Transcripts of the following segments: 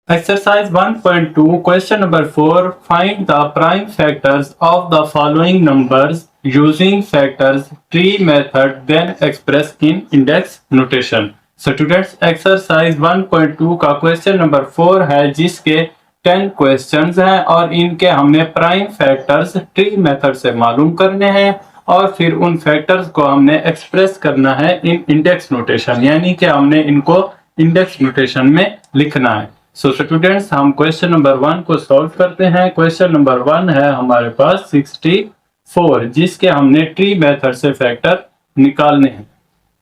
Exercise 1.2, question number 4. Find the prime factors of the following numbers using factors tree method, then express in index notation. Students, exercise 1.2 का question number 4 है जिसके 10 questions हैं और इनके हमने prime factors tree method से मालूम करने हैं और फिर उन फैक्टर्स को हमने एक्सप्रेस करना है इन इंडेक्स नोटेशन, यानी कि हमने इनको इंडेक्स नोटेशन में लिखना है। सो स्टूडेंट्स, हम क्वेश्चन नंबर 1 को सॉल्व करते हैं। क्वेश्चन नंबर 1 है हमारे पास 64, जिसके हमने ट्री मेथड से फैक्टर निकालने हैं।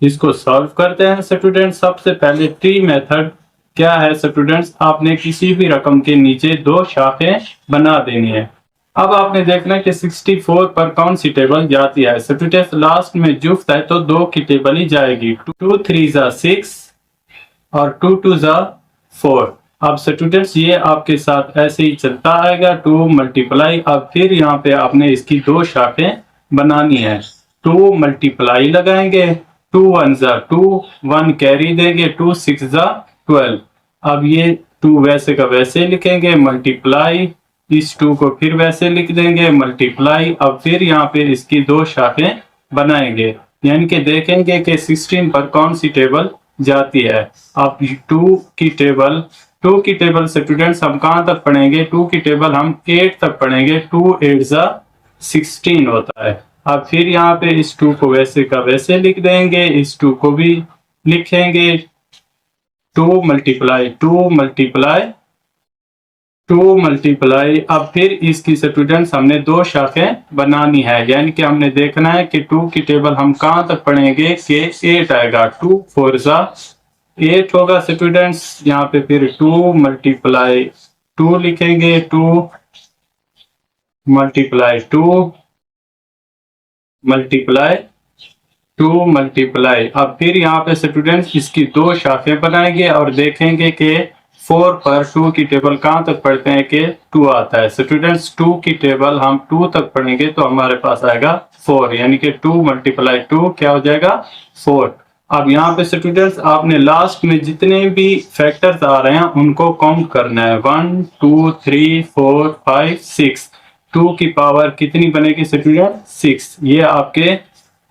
इसको सॉल्व करते हैं स्टूडेंट्स। सबसे पहले ट्री मेथड क्या है स्टूडेंट्स, आपने किसी भी रकम के नीचे 2 शाखें बना देनी है। अब आपने देखना है कि 64 पर कौन सी टेबल जाती है। स्टूडेंट्स, लास्ट में जुफ्त है तो 2 की टेबल ही जाएगी। 2 3 जा 6 और 2 2 जा 4। अब स्टूडेंट्स, ये आपके साथ ऐसे ही चलता आएगा। 2 मल्टीप्लाई, अब फिर यहाँ पे आपने इसकी 2 शाखें बनानी है। 2 मल्टीप्लाई लगाएंगे, 2 1 जा 2, 1 कैरी देंगे, 2 6 जा 12। अब ये 2 वैसे का वैसे लिखेंगे, मल्टीप्लाई, इस 2 को फिर वैसे लिख देंगे, मल्टीप्लाई। अब फिर यहाँ पे इसकी 2 शाखें बनाएंगे, यानी कि देखेंगे कि 16 पर कौन सी टेबल जाती है। अब 2 की टेबल स्टूडेंट्स हम कहां तक पढ़ेंगे? 2 की टेबल हम 8 तक पढ़ेंगे। 2 8 जा 16 होता है। अब फिर यहाँ पे इस 2 को वैसे का वैसे लिख देंगे, इस 2 को भी लिखेंगे। 2 मल्टीप्लाई 2 मल्टीप्लाई 2 मल्टीप्लाई, अब फिर इसकी स्टूडेंट्स हमने 2 शाखें बनानी है, यानी कि हमने देखना है कि 2 की टेबल हम कहां तक पढ़ेंगे कि 8 आएगा। 2 4 जा 8 होगा स्टूडेंट्स। यहाँ पे फिर 2 मल्टीप्लाई 2 लिखेंगे, 2 मल्टीप्लाई 2 मल्टीप्लाई 2 मल्टीप्लाई। अब फिर यहाँ पे स्टूडेंट्स इसकी 2 शाखें बनाएंगे और देखेंगे कि 4 पर 2 की टेबल कहाँ तक पढ़ते हैं कि 2 आता है। स्टूडेंट्स, 2 की टेबल हम 2 तक पढ़ेंगे तो हमारे पास आएगा 4, यानी कि 2 मल्टीप्लाई 2 क्या हो जाएगा? 4। अब यहाँ पे स्टूडेंट्स आपने लास्ट में जितने भी फैक्टर्स आ रहे हैं उनको काउंट करना है। 1 2 3 4 5 6। 2 की पावर कितनी बनेगी स्टूडेंट? 6।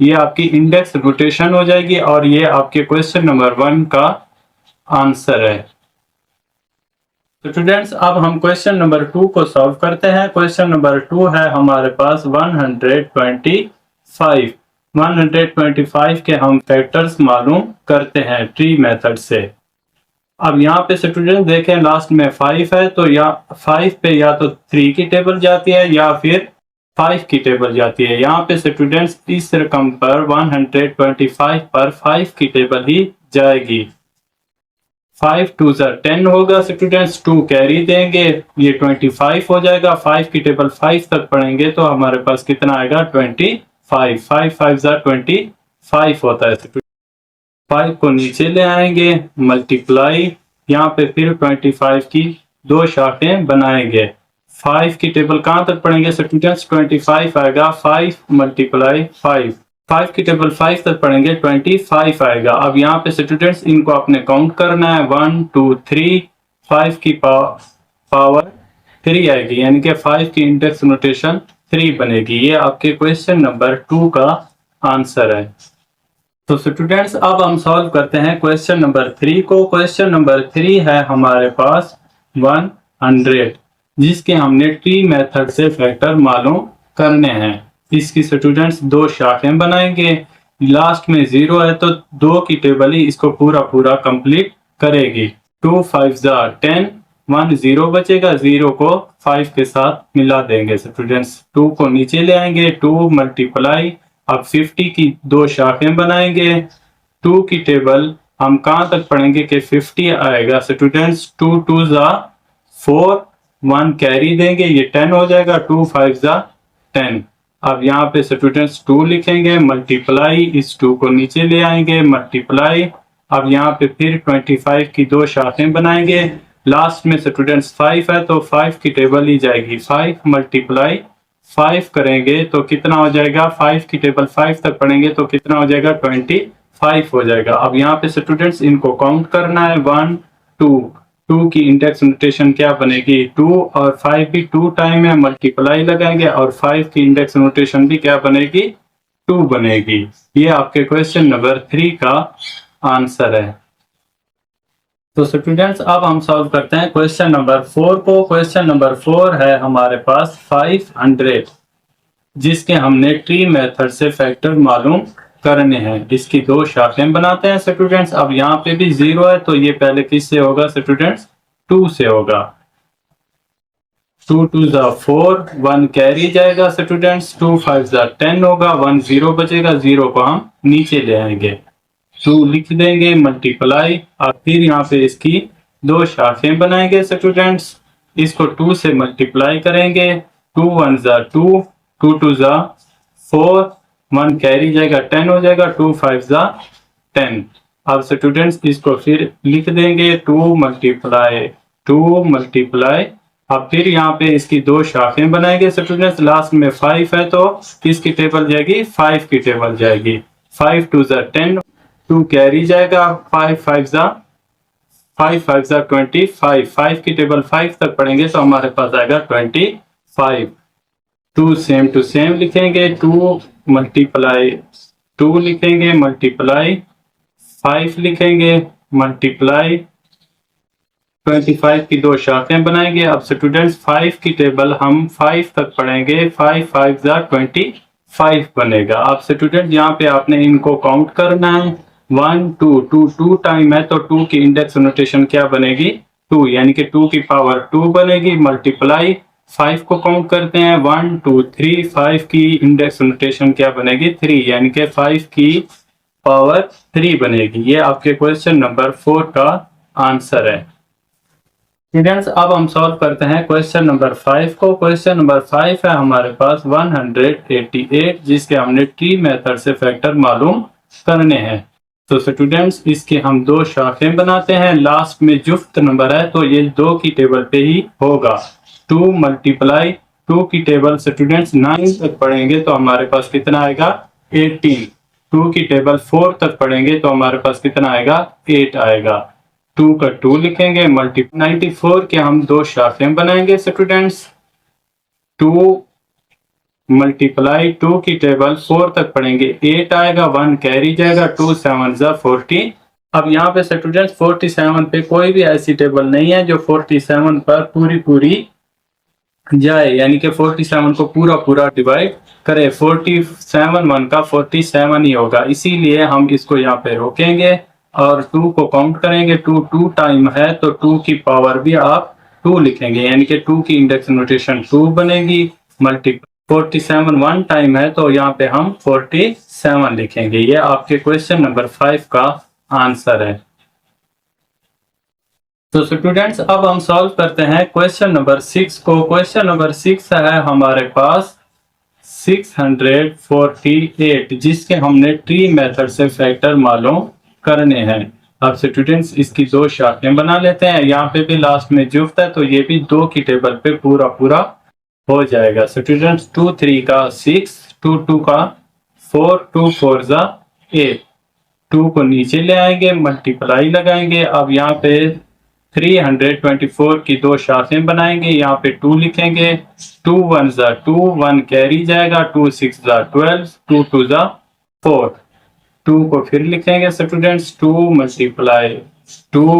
ये आपकी इंडेक्स नोटेशन हो जाएगी और ये आपके क्वेश्चन नंबर 1 का आंसर है। स्टूडेंट्स, अब हम क्वेश्चन नंबर 2 को सॉल्व करते हैं। क्वेश्चन नंबर 2 है हमारे पास 125। 125 के हम फैक्टर्स मालूम करते हैं ट्री मेथड से। अब यहाँ पे स्टूडेंट देखें, लास्ट में 5 है तो या 5 पे या तो 3 की टेबल जाती है या फिर 5 की टेबल जाती है। यहाँ पे स्टूडेंट्स इस रकम पर 125 पर 5 की टेबल ही जाएगी। 5 2 जा 10 होगा स्टूडेंट्स, 2 कैरी देंगे, ये 25 हो जाएगा। 5 की टेबल 5 तक पढ़ेंगे तो हमारे पास कितना आएगा? 25। 5 5 जा 25 होता है। 5 को नीचे ले आएंगे, मल्टीप्लाई, यहाँ पे फिर 25 की 2 शाखें बनाएंगे। 5 की टेबल कहाँ तक पढ़ेंगे स्टूडेंट्स? 25 आएगा। 5 मल्टीप्लाई 5, 5 की टेबल 5 तक पढ़ेंगे, 25 आएगा। अब यहाँ पे स्टूडेंट्स इनको आपने काउंट करना है। 1 2 3, 5 की पावर 3 आएगी, यानी कि 5 की इंडेक्स नोटेशन 3 बनेगी। ये आपके क्वेश्चन नंबर 2 का आंसर है। तो स्टूडेंट्स, अब हम सॉल्व करते हैं क्वेश्चन नंबर 3 को। क्वेश्चन नंबर 3 है हमारे पास 100, जिसके हमने ट्री मेथड से फैक्टर मालूम करने हैं। इसकी स्टूडेंट्स 2 शाखें बनाएंगे। लास्ट में 0 है तो 2 की टेबल ही इसको पूरा कंप्लीट करेगी। 2 5 जा 10, 1 0 बचेगा, 0 को 5 के साथ मिला देंगे स्टूडेंट्स। 2 को नीचे ले आएंगे, 2 मल्टीप्लाई, अब 50 की 2 शाखें बनाएंगे। 2 की टेबल हम कहां तक पढ़ेंगे कि 50 आएगा स्टूडेंट्स। 2 2 जा 4, 1 कैरी देंगे, ये 10 हो जाएगा। 2 5 जा 10। अब यहाँ पे स्टूडेंट्स 2 लिखेंगे, मल्टीप्लाई, इस 2 को नीचे ले आएंगे, मल्टीप्लाई। अब यहाँ पे फिर 25 की 2 शाखें बनाएंगे। लास्ट में स्टूडेंट्स 5 है तो 5 की टेबल ही जाएगी। 5 मल्टीप्लाई 5 करेंगे तो कितना हो जाएगा? 5 की टेबल 5 तक पढ़ेंगे तो कितना हो जाएगा? 25 हो जाएगा। अब यहाँ पे स्टूडेंट्स इनको काउंट करना है। 1 2 टू की इंडेक्स नोटेशन क्या बनेगी, 2, और 5 भी 2 टाइम है, मल्टीप्लाई लगाएंगे, और 5 की इंडेक्स नोटेशन भी क्या बनेगी, 2 बनेगी। ये आपके क्वेश्चन नंबर 3 का आंसर है। तो स्टूडेंट्स अब हम सॉल्व करते हैं क्वेश्चन नंबर 4 को। क्वेश्चन नंबर 4 है हमारे पास 500, जिसके हमने ट्री मेथड से फैक्टर मालूम करने हैं। इसकी दो शाखाएं बनाते हैं स्टूडेंट्स। अब यहाँ पे भी 0 है तो ये पहले किससे होगा स्टूडेंट्स, 2 से होगा। 2 2 जा 4, 1 कैरी जाएगा स्टूडेंट्स, 2 5 जा 10 होगा, 1 0 बचेगा, 0 को हम नीचे ले आएंगे, 2 लिख देंगे मल्टीप्लाई। और फिर यहाँ पे इसकी दो शाखाएं बनाएंगे स्टूडेंट्स। इसको 2 से मल्टीप्लाई करेंगे, 2 1 जा 2, 2 2 जा 4, 1 कैरी जाएगा 10 हो जाएगा, 2 5 जा 10। अब स्टूडेंट्स इसको फिर लिख देंगे 2 मल्टीप्लाई 2 मल्टीप्लाई। अब फिर यहाँ पे इसकी दो शाखाएं बनाएंगे स्टूडेंट्स। लास्ट में 5 है तो किसकी टेबल जाएगी, 5 की टेबल जाएगी। 5 2 जा 10, 2 कैरी जाएगा, 5 5 जा 25, 5 की टेबल 5 तक पढ़ेंगे तो हमारे पास आएगा 25। 2 सेम टू सेम लिखेंगे, 2 मल्टीप्लाई 2 लिखेंगे, मल्टीप्लाई 5 लिखेंगे, मल्टीप्लाई 25 की दो शाखाएं बनाएंगे। अब स्टूडेंट्स 5 की टेबल हम 5 तक पढ़ेंगे, 5 5 जा 25 बनेगा। अब स्टूडेंट यहाँ पे आपने इनको काउंट करना है, 1 2 2 2 टाइम है तो 2 की इंडेक्स नोटेशन क्या बनेगी, 2, यानी कि 2 की पावर 2 बनेगी। मल्टीप्लाई 5 को काउंट करते हैं, 1 2 3, 5 की इंडेक्स नोटेशन क्या बनेगी, 3, यानी कि 5 की पावर 3 बनेगी। ये आपके क्वेश्चन नंबर 4 का आंसर है। स्टूडेंट्स अब हम सॉल्व करते हैं क्वेश्चन नंबर 5 को। क्वेश्चन नंबर 5 है हमारे पास 188, जिसके हमने ट्री मेथड से फैक्टर मालूम करने हैं। तो स्टूडेंट्स इसके हम दो शाखाएं बनाते हैं, लास्ट में जुफ्त नंबर है तो ये 2 की टेबल पे ही होगा। 2 मल्टीप्लाई 2 की टेबल स्टूडेंट्स 9 तक पढ़ेंगे तो हमारे पास कितना आएगा, 18। 2 की टेबल 4 तक पढ़ेंगे तो हमारे पास कितना आएगा, 8 आएगा। 2 का 2 लिखेंगे, मल्टी 94 के हम दो शाखाएं बनाएंगे स्टूडेंट्स। 2 मल्टीप्लाई 2 की टेबल 4 तक पढ़ेंगे, 8 आएगा, 1 कैरी जाएगा, 2 7 जा 40। अब यहाँ पे स्टूडेंट्स 47 पे कोई भी ऐसी टेबल नहीं है जो 47 पर पूरी जाए, यानी कि 47 को पूरा डिवाइड करे। 47 1 का 47 ही होगा, इसीलिए हम इसको यहाँ पे रोकेंगे और 2 को काउंट करेंगे। 2 2 टाइम है तो 2 की पावर भी आप 2 लिखेंगे, यानी कि 2 की इंडेक्स नोटेशन 2 बनेगी। मल्टी 47 1 टाइम है तो यहाँ पे हम 47 लिखेंगे। ये आपके क्वेश्चन नंबर 5 का आंसर है। तो स्टूडेंट्स अब हम सॉल्व करते हैं क्वेश्चन नंबर 6 को। क्वेश्चन नंबर 6 है हमारे पास 648, जिसके हमने ट्री मेथड से फैक्टर मालूम करने हैं। अब स्टूडेंट्स इसकी दो शाखाएं बना लेते हैं, यहाँ पे भी लास्ट में जुफ्त है तो ये भी 2 की टेबल पे पूरा हो जाएगा। स्टूडेंट्स 2 3 का 6, 2 2 का 4, 2 4 जा 8। 2 को नीचे ले आएंगे, मल्टीप्लाई लगाएंगे। अब यहाँ पे 324 की दो शाखाएं बनाएंगे, यहाँ पे 2 लिखेंगे, 2 1 जा 2, 1 कैरी जाएगा, 2 6 जा 12, 2 2 जा 4। 2 को फिर लिखेंगे स्टूडेंट्स, 2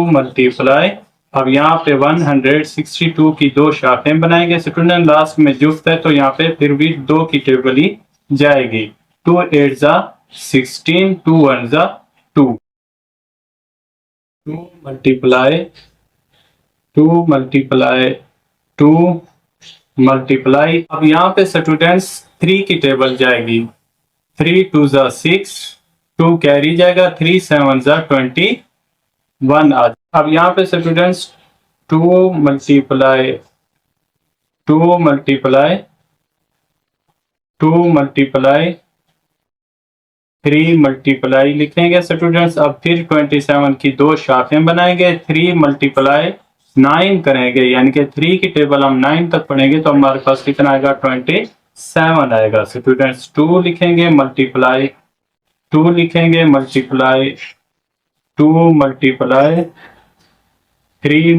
मल्टीप्लाई। अब यहाँ पे 162 की दो शाखाएं बनाएंगे स्टूडेंट, लास्ट में जुफ्त है तो यहाँ पे फिर भी 2 की टेबल ही जाएगी। 2 8 जा 16, 2 1 जा 2। 2 मल्टीप्लाई 2 मल्टीप्लाई। अब यहाँ पे स्टूडेंट्स 3 की टेबल जाएगी, 3 2 जा 6, 2 कैरी जाएगा, 3 7 जा 21 आ। अब यहाँ पे स्टूडेंट्स 2 मल्टीप्लाई 3 मल्टीप्लाई लिखेंगे स्टूडेंट्स। अब फिर 27 की दो शाखाएं बनाएंगे, 3 मल्टीप्लाई 9 करेंगे, यानी कि 3 की टेबल हम 9 तक पढ़ेंगे तो हमारे पास कितना आएगा, 27 आएगा। स्टूडेंट्स 2 लिखेंगे, मल्टीप्लाई 2 लिखेंगे, मल्टीप्लाई 2 मल्टीप्लाई 3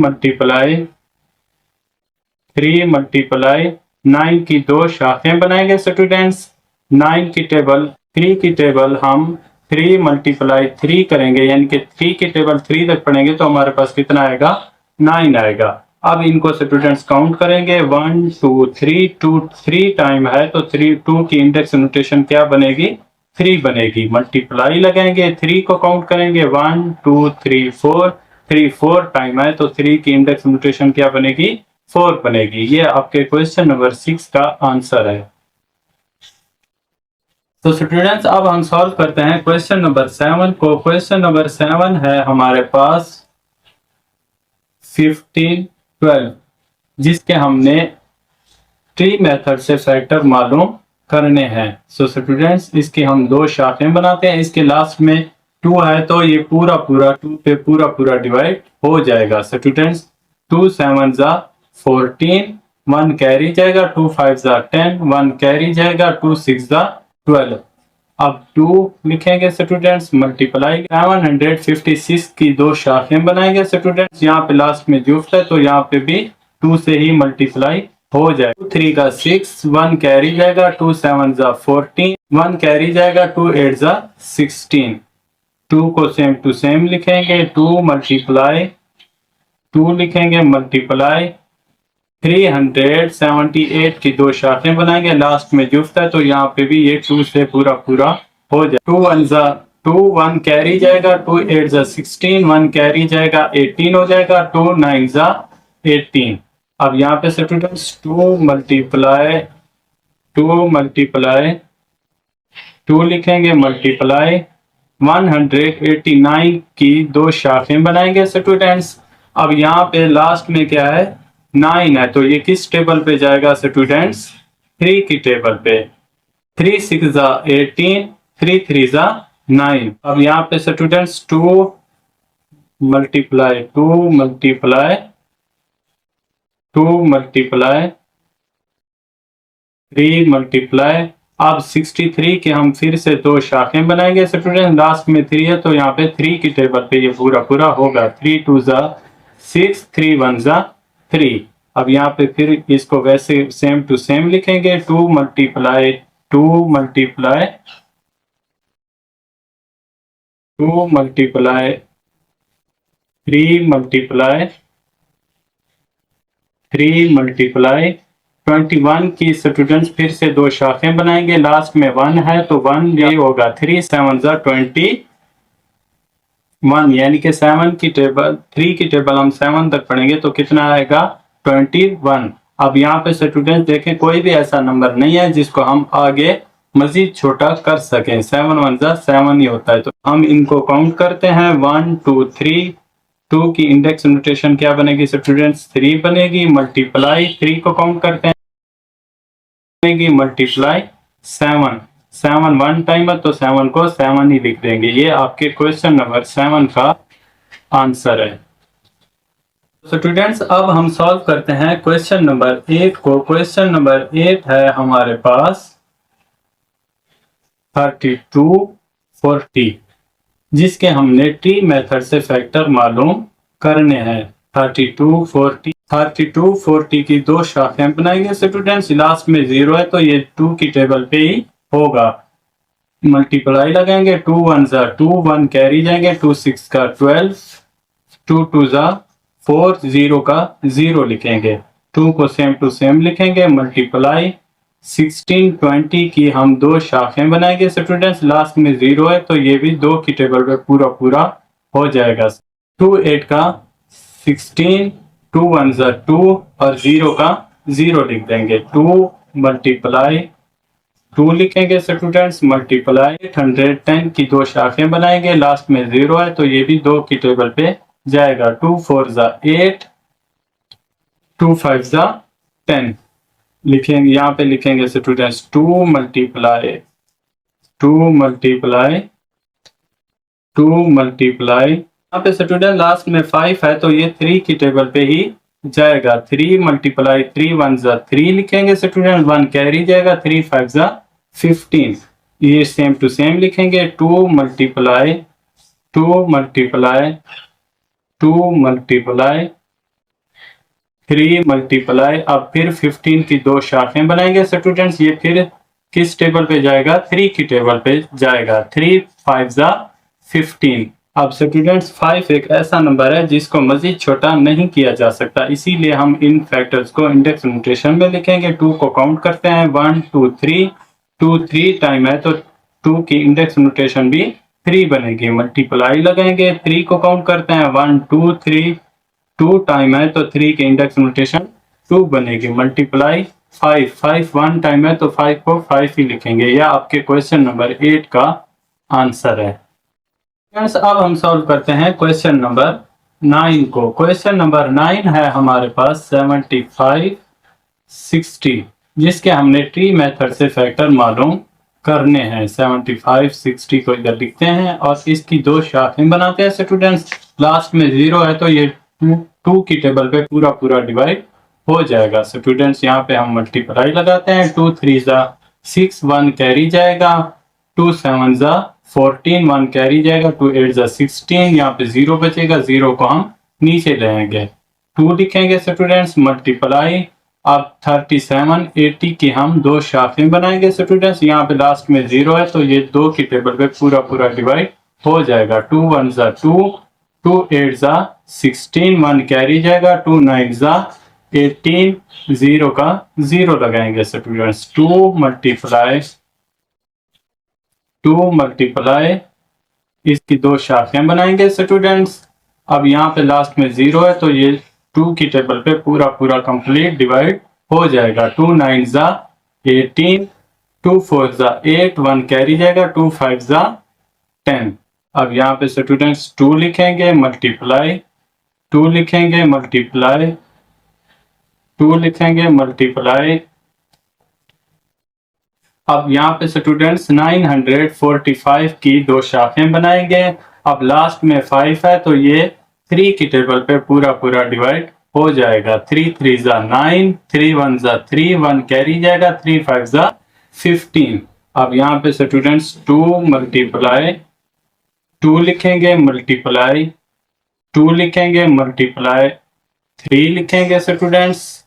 मल्टीप्लाई 9 की दो शाखें बनाएंगे स्टूडेंट्स। 9 की टेबल 3 की टेबल हम 3 मल्टीप्लाई 3 करेंगे, यानी कि 3 की टेबल 3 तक पढ़ेंगे तो हमारे पास कितना आएगा, 9 आएगा। अब इनको स्टूडेंट्स काउंट करेंगे, 1 2 3, 2 3 टाइम है तो 3 2 की इंडेक्स नोटेशन क्या बनेगी, 3 बनेगी। मल्टीप्लाई लगाएंगे, 3 को काउंट करेंगे, 1 2 3 4, 3 4 टाइम है तो 3 की इंडेक्स नोटेशन क्या बनेगी, 4 बनेगी। ये आपके क्वेश्चन नंबर 6 का आंसर है। तो स्टूडेंट्स अब हम सॉल्व करते हैं क्वेश्चन नंबर 7 को। क्वेश्चन नंबर 7 है हमारे पास 15 12, जिसके हमने ट्री मेथड से फैक्टर मालूम करने हैं। सो स्टूडेंट्स इसकी हम दो शाखें बनाते हैं। इसके लास्ट में 2 है तो ये पूरा 2 पे पूरा डिवाइड हो जाएगा। स्टूडेंट्स 2 7 जा 14, 1 कैरी जाएगा, 2 5 जा 10, 1 कैरी जाएगा, 2 6 जा 12। अब 2 लिखेंगे स्टूडेंट्स, मल्टीप्लाई 756 की दो शाखें बनाएंगे स्टूडेंट्स। यहाँ पे लास्ट में जुफ्त है तो यहाँ पे भी 2 से ही मल्टीप्लाई हो जाए। 2 3 का 6, 1 कैरी जाएगा, 2 7 जा 14, 1 कैरी जाएगा, 2 8 जा 16। 2 को सेम टू सेम लिखेंगे, 2 मल्टीप्लाई 2 लिखेंगे, मल्टीप्लाई 378 की दो शाखें बनाएंगे। लास्ट में जुफ्त है तो यहाँ पे भी ये 2 से पूरा हो जाए। 2 1 जा 2, 1 कैरी जाएगा, 2 8 जा 16, 1 कैरी जाएगा, 18 हो जाएगा, 2 9 जा 18। अब यहाँ पे स्टूडेंट्स 2 मल्टीप्लाई 2 लिखेंगे, मल्टीप्लाई 189 की दो शाखें बनाएंगे स्टूडेंट्स। अब यहाँ पे लास्ट में क्या है, 9 है तो ये किस टेबल पे जाएगा स्टूडेंट्स, 3 की टेबल पे। 3 6 जा 18, 3 3 जा 9। अब यहाँ पे स्टूडेंट्स 2 मल्टीप्लाई 3 मल्टीप्लाई। अब 63 के हम फिर से दो शाखें बनाएंगे स्टूडेंट। लास्ट में 3 है तो यहाँ पे 3 की टेबल पे ये पूरा होगा। 3 2 जा 6, 3 1 जा 3। अब यहाँ पे फिर इसको वैसे सेम टू सेम लिखेंगे, 2 मल्टीप्लाई 3 मल्टीप्लाई 21 की स्टूडेंट्स फिर से दो शाखें बनाएंगे। लास्ट में 1 है तो 1 ये होगा, 3 7 जा 21, यानी कि 7 की टेबल 3 की टेबल हम 7 तक पढ़ेंगे तो कितना आएगा, 21। अब यहाँ पे स्टूडेंट्स देखें कोई भी ऐसा नंबर नहीं है जिसको हम आगे मजीद छोटा कर सकें। 7 1 जा 7 ही होता है तो हम इनको काउंट करते हैं, 1 2 3। 2 की इंडेक्स नोटेशन क्या बनेगी स्टूडेंट्स, 3 बनेगी। मल्टीप्लाई 3 को काउंट करते हैं, बनेगी मल्टीप्लाई 7 7 1 टाइम है तो 7 को 7 ही लिख देंगे। ये आपके क्वेश्चन नंबर 7 का आंसर है। स्टूडेंट्स अब हम सॉल्व करते हैं क्वेश्चन नंबर 8 को। क्वेश्चन नंबर 8 है हमारे पास 32 40, जिसके हमने ट्री मेथड से फैक्टर मालूम करने हैं। 32 40 की दो शाखें बनाएंगे स्टूडेंट्स। लास्ट में 0 है तो ये 2 की टेबल पे ही होगा। मल्टीप्लाई लगाएंगे, 2 1 जा 2, 1 कैरी जाएंगे, 2 6 का 12, 2 2 जा 4, 0 का 0 लिखेंगे। 2 को सेम टू सेम लिखेंगे, मल्टीप्लाई 16 20 की हम दो शाखें बनाएंगे स्टूडेंट्स। लास्ट में 0 है तो ये भी 2 की टेबल पे पूरा हो जाएगा। 2 8 का 16, 2 1 जा 2 और 0 का 0 लिख देंगे। 2 मल्टीप्लाई 2 लिखेंगे स्टूडेंट्स, मल्टीप्लाई 810 की दो शाखें बनाएंगे। लास्ट में 0 है तो ये भी 2 की टेबल पे जाएगा। 2 4 जा 8, 2 5 जा 10 लिखेंगे। यहाँ पे लिखेंगे स्टूडेंट्स 2 मल्टीप्लाई 2 यहाँ पे स्टूडेंट लास्ट में 5 है तो ये 3 की टेबल पे ही जाएगा। 3 मल्टीप्लाई 3 1 जा 3 लिखेंगे स्टूडेंट, 1 कैरी जाएगा, 3 5 जा 15। ये सेम टू सेम लिखेंगे। 2 मल्टीप्लाई 2 मल्टीप्लाई 3 मल्टीप्लाई, अब फिर 15 की दो शाखें बनाएंगे स्टूडेंट्स। ये फिर किस टेबल पे जाएगा? 3 की टेबल पे जाएगा। 3 5 जा 15। अब स्टूडेंट्स 5 एक ऐसा नंबर है जिसको मजीद छोटा नहीं किया जा सकता, इसीलिए हम इन फैक्टर्स को इंडेक्स नोटेशन में लिखेंगे। 2 को काउंट करते हैं, 1 2 3, 2 3 टाइम है तो 2 की इंडेक्स नोटेशन भी 3 बनेगी। मल्टीप्लाई लगाएंगे, 3 को काउंट करते हैं, 1 2 3, 2 टाइम है तो 3 की इंडेक्स नोटेशन 2 बनेगी। मल्टीप्लाई 5, 5 1 टाइम है तो 5 को 5 ही लिखेंगे। यह आपके क्वेश्चन नंबर 8 का आंसर है। फ्रेंड्स अब हम सॉल्व करते हैं क्वेश्चन नंबर 9 को। क्वेश्चन नंबर 9 है हमारे पास 75 60, जिसके हमने ट्री मेथड से फैक्टर मालूम करने हैं। 75 60 को इधर लिखते हैं और इसकी दो शाखें बनाते हैं स्टूडेंट्स। लास्ट में 0 है तो ये 2 की टेबल पे पूरा पूरा डिवाइड हो जाएगा स्टूडेंट्स। यहाँ पे हम मल्टीप्लाई लगाते हैं, 2 3 जा 6, 1 कैरी जाएगा, 2 7 जा 14, 1 कैरी जाएगा, 2 8 जा 16, यहाँ पे 0 बचेगा, 0 को हम नीचे लेंगे, 2 लिखेंगे स्टूडेंट्स। मल्टीप्लाई अब 37 80 की हम दो शाखें बनाएंगे स्टूडेंट्स। यहाँ पे लास्ट में 0 है तो ये 2 की टेबल पे पूरा पूरा डिवाइड हो जाएगा। 2 1 जा 2, 2 8 जा 16, 1 कैरी जाएगा, 2 9 जा 18, 0 का 0 लगाएंगे स्टूडेंट्स। 2 मल्टीप्लाई इसकी दो शाखें बनाएंगे स्टूडेंट्स। अब यहाँ पे लास्ट में 0 है तो ये 2 की टेबल पे पूरा पूरा कंप्लीट डिवाइड हो जाएगा। 2 9 जा 18, 2 4 जा 8, 1 कैरी जाएगा, 2 5 जा 10। अब यहाँ पे स्टूडेंट्स 2 लिखेंगे, मल्टीप्लाई 2 लिखेंगे, मल्टीप्लाई 2 लिखेंगे, मल्टीप्लाई। अब यहाँ पे स्टूडेंट्स 945 की दो शाखें बनाएंगे। अब लास्ट में 5 है तो ये 3 की टेबल पे पूरा पूरा डिवाइड हो जाएगा। 3 3 जा 9, 3 1 जा 3, 1 कैरी जाएगा, 3 5 जा 15। अब यहाँ पे स्टूडेंट्स 2 मल्टीप्लाई 2 लिखेंगे, मल्टीप्लाई 2 लिखेंगे, मल्टीप्लाई 3 लिखेंगे स्टूडेंट्स,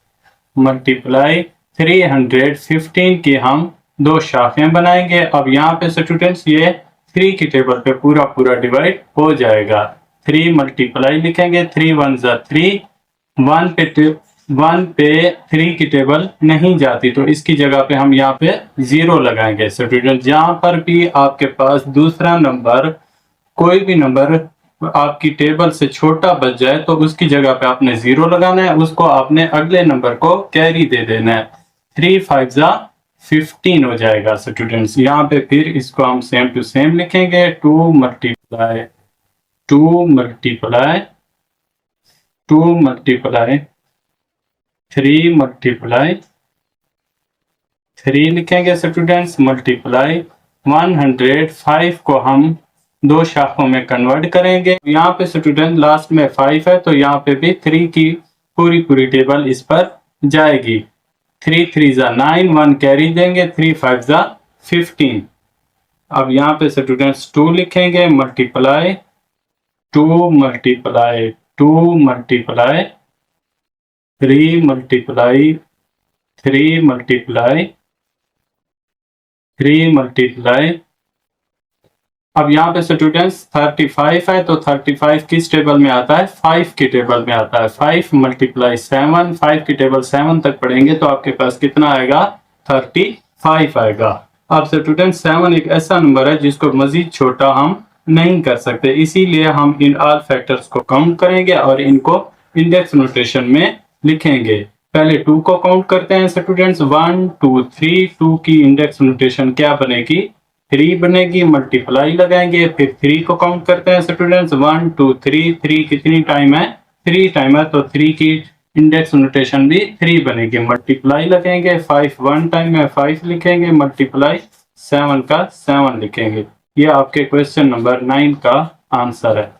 मल्टीप्लाई 315 की हम दो शाखें बनाएंगे। अब यहाँ पे स्टूडेंट्स ये 3 की टेबल पे पूरा पूरा डिवाइड हो जाएगा। 3 मल्टीप्लाई लिखेंगे, 3 1 जा 3, 1 पे 3 की टेबल नहीं जाती तो इसकी जगह पे हम यहाँ पे 0 लगाएंगे स्टूडेंट। जहाँ पर भी आपके पास दूसरा नंबर, कोई भी नंबर आपकी टेबल से छोटा बच जाए तो उसकी जगह पे आपने 0 लगाना है, उसको आपने अगले नंबर को कैरी दे देना है। 3 5 जा 15 हो जाएगा स्टूडेंट्स। यहाँ पे फिर इसको हम सेम टू सेम लिखेंगे। 2 मल्टीप्लाई 2 मल्टीप्लाई 2 मल्टीप्लाई 3 मल्टीप्लाई 3 लिखेंगे स्टूडेंट्स, मल्टीप्लाई 105 को हम दो शाखों में कन्वर्ट करेंगे। यहाँ पे स्टूडेंट लास्ट में 5 है तो यहाँ पे भी 3 की पूरी पूरी टेबल इस पर जाएगी। 3 3 जा 9, 1 कैरी देंगे, 3 5 जा 15। अब यहाँ पे स्टूडेंट्स 2 लिखेंगे, multiply 2 multiply 2 multiply 3 multiply 3 multiply 3 multiply. अब यहाँ पे स्टूडेंट्स 35 है तो 35 किस टेबल में आता है? 5 की टेबल में आता है। 5 मल्टीप्लाई 7, 5 की टेबल 7 तक पढ़ेंगे तो आपके पास कितना आएगा? 35 आएगा। अब स्टूडेंट्स 7 एक ऐसा नंबर है जिसको मजीद छोटा हम नहीं कर सकते, इसीलिए हम इन ऑल फैक्टर्स को काउंट करेंगे और इनको इंडेक्स नोटेशन में लिखेंगे। पहले 2 को काउंट करते हैं स्टूडेंट्स, 1 2 3। 2 की इंडेक्स नोटेशन क्या बनेगी? 3 बनेगी। मल्टीप्लाई लगाएंगे, फिर 3 को काउंट करते हैं स्टूडेंट्स, 1 2 3। 3 कितनी टाइम है? 3 टाइम है तो 3 की इंडेक्स नोटेशन भी 3 बनेगी। मल्टीप्लाई लगाएंगे, 5 1 टाइम है, 5 लिखेंगे, मल्टीप्लाई 7 का 7 लिखेंगे। ये आपके क्वेश्चन नंबर 9 का आंसर है।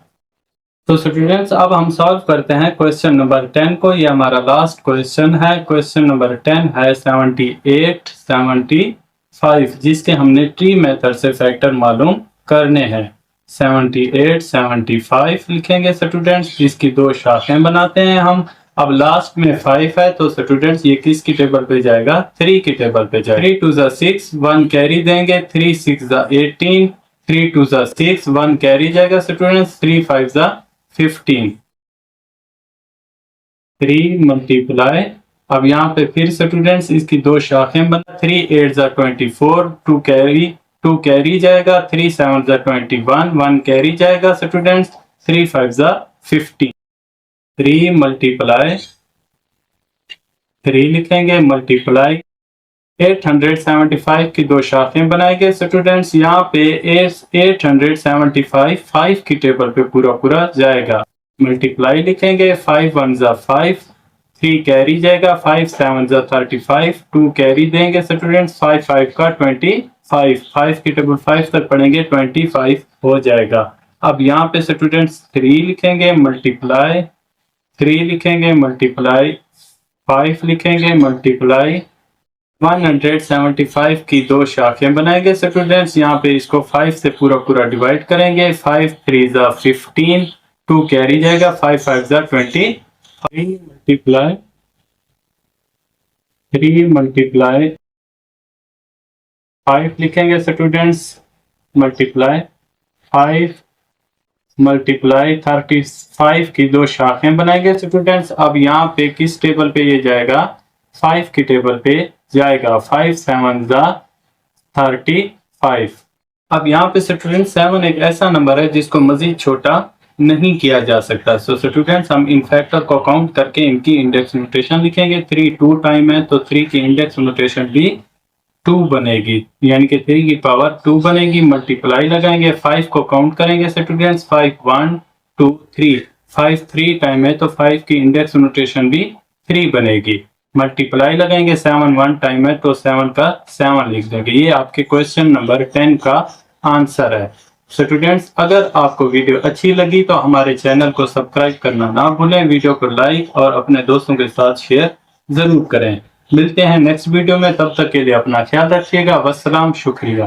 तो स्टूडेंट्स अब हम सॉल्व करते हैं क्वेश्चन नंबर 10 को। ये हमारा लास्ट क्वेश्चन है। क्वेश्चन नंबर 10 है 78 75, जिसके हमने ट्री मेथड से फैक्टर मालूम करने हैं। 78, 75 लिखेंगे स्टूडेंट्स। इसकी दो शाखें बनाते हैं हम। अब लास्ट में 5 है तो स्टूडेंट्स ये किसकी टेबल पे जाएगा? 3 की टेबल पे जाएगा। 3 2 ज़ा 6, 1 कैरी देंगे। 3 6 ज़ा 18, 3 2 ज़ा 6, 1 कैरी जाएगा स्टूडेंट्स। 3 5 ज़ा 15, 3 मल्टीप्लाई। अब यहाँ पे फिर स्टूडेंट्स इसकी दो शाखें बना। 3 8 ज़ा 24, 2 कैरी जाएगा। 3 7 ज़ा 21, 1 कैरी जाएगा स्टूडेंट्स। 3 5 ज़ा 15, 3 मल्टीप्लाई 3 लिखेंगे मल्टीप्लाई 875 की दो शाखें बनाएंगे स्टूडेंट्स। यहाँ पे 875 5 की टेबल पे पूरा जाएगा। मल्टीप्लाई लिखेंगे 5 1 ज़ा 5, 3 कैरी जाएगा। 5 7 ज़ा 35, 2 कैरी देंगे स्टूडेंट्स। 5 5 का 25, 5 की टेबल 5 तक पढ़ेंगे 25 हो जाएगा। अब यहाँ पे स्टूडेंट्स 3 लिखेंगे मल्टीप्लाई 3 लिखेंगे मल्टीप्लाई 5 लिखेंगे मल्टीप्लाई 175 की दो शाखें बनाएंगे स्टूडेंट्स। यहाँ पे इसको 5 से पूरा डिवाइड करेंगे। 5 3 ज़ा 15, 2 कैरी जाएगा। 5 5 ज़ा 20, 3 मल्टीप्लाई 3 मल्टीप्लाई 5 लिखेंगे स्टूडेंट्स मल्टीप्लाई 5 मल्टीप्लाई 35 की दो शाखें बनाएंगे स्टूडेंट्स। अब यहाँ पे किस टेबल पे ये जाएगा? 5 की टेबल पे जाएगा। 5 7 ज़ा 35। अब यहाँ पे स्टूडेंट 7 एक ऐसा नंबर है जिसको मजीद छोटा नहीं किया जा सकता। सो स्टूडेंट्स हम इन फैक्टर को काउंट करके इनकी इंडेक्स नोटेशन लिखेंगे। 3 2 टाइम है तो 3 की इंडेक्स नोटेशन भी 2 बनेगी, यानी कि 3 की पावर 2 बनेगी। मल्टीप्लाई लगाएंगे 5 को काउंट करेंगे स्टूडेंट्स। 5 1 2 3, 5 3 टाइम है तो 5 की इंडेक्स नोटेशन भी 3 बनेगी। मल्टीप्लाई लगाएंगे 7 1 टाइम है तो 7 का 7 लिख देंगे। ये आपके क्वेश्चन नंबर 10 का आंसर है। स्टूडेंट्स अगर आपको वीडियो अच्छी लगी तो हमारे चैनल को सब्सक्राइब करना ना भूलें। वीडियो को लाइक और अपने दोस्तों के साथ शेयर जरूर करें। मिलते हैं नेक्स्ट वीडियो में, तब तक के लिए अपना ख्याल रखिएगा। वस्सलाम, शुक्रिया।